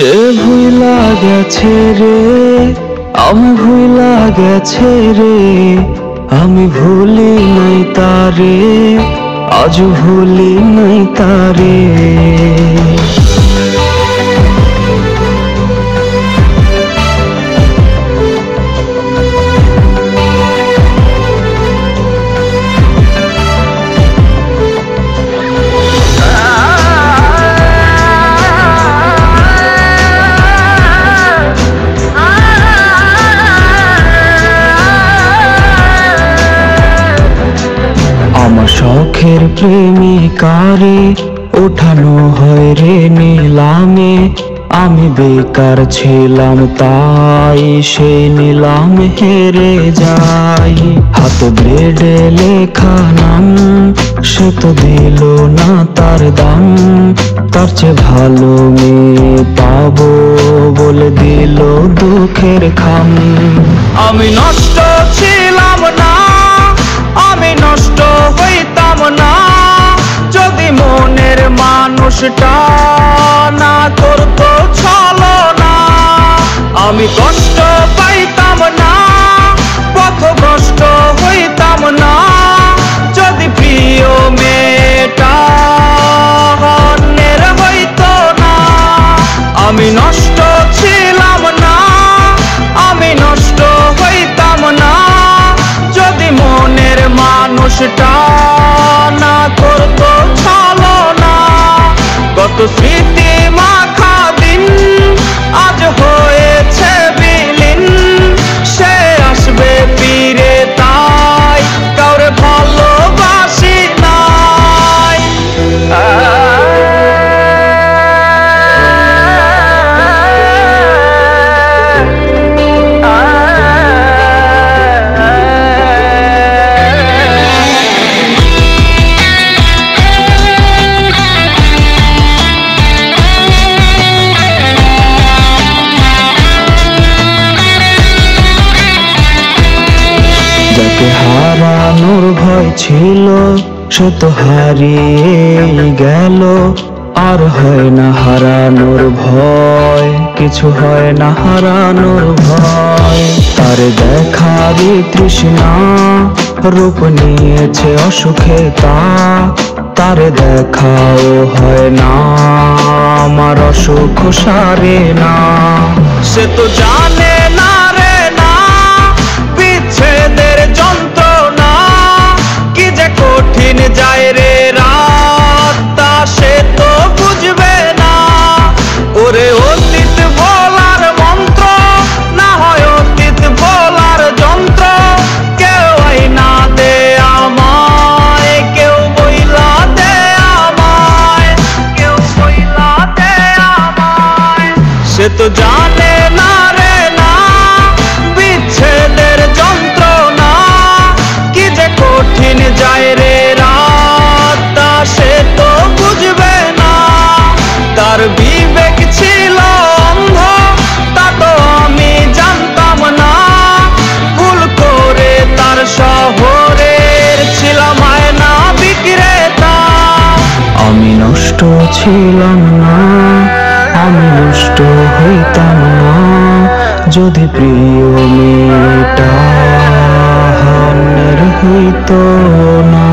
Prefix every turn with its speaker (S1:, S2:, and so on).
S1: সে ভুইলা গেছে রে, আমি ভুইলা গেছে রে, আমি ভুলি নাই তারে, আজ ভুলি নাই তারে। আমার শখের প্রেমিকারে ওঠানো হয় রে নিলামে, আমি বেকার ছিলাম তাই সেই নিলাম হেরে যাই। হাত ব্লেডে লেখা নাম, সে তো দিল না তার দাম, তার চেয়ে ভালো মেয়ে পাবো বলে দিল দুঃখের খাম। আমি নষ্ট ছিলাম না, আমি নষ্ট হইতাম না, যদি মনের মানুষটা না করতো ছলনা। আমি কষ্ট পাইতাম না, পথভ্রষ্ট হইতাম না, যদি প্রিয় মেয়েটা অন্যের হইতো না। আমি নষ্ট ছিলাম না, আমি নষ্ট হইতাম না, যদি মনের মানুষটা না করতো ছলনা। কত স্মৃতি মাখা দিন আজ হয়েছে বিলীন, সে আসবে ফিরে তাই কাউরে ভালোবাসি নাই। যাকে হারানোর ভয় ছিল সে তো হারিয়ে গেল, আর হয় না হারানোর ভয়, কিছু হয় না হারানোর ভয়। তার দেখারই তৃষ্ণা রূপ নিয়েছে অসুখে তা, তার দেখাও হয় না আমার অসুখ সারে না। সে তো জানে না রে না বিচ্ছেদের যন্ত্রণা, কি যে কঠিন যায় রে রাত তা সে তো বুঝবে না। ওরে অতীত বলার মন্ত্র না হয় অতীত বলার যন্ত্র, কেউ আইনা দে আমায়, কেউ বইলা দে আমায়, কেউ বইলা দে আমায়। সে তো জানে না রে না বিচ্ছেদের যন্ত্রণা, কি যে কঠিন যায় রে রাত তা সে তো বুঝবে না। তার বিবেক ছিল অন্ধ তা তো আমি জানতাম না, ভুল করে তার শহরের ছিলাম আয়না বিক্রেতা। আমি নষ্ট ছিলাম না, আমি নষ্ট হইতাম না, যদি প্রিয় মেয়েটা অন্যের হইতো না।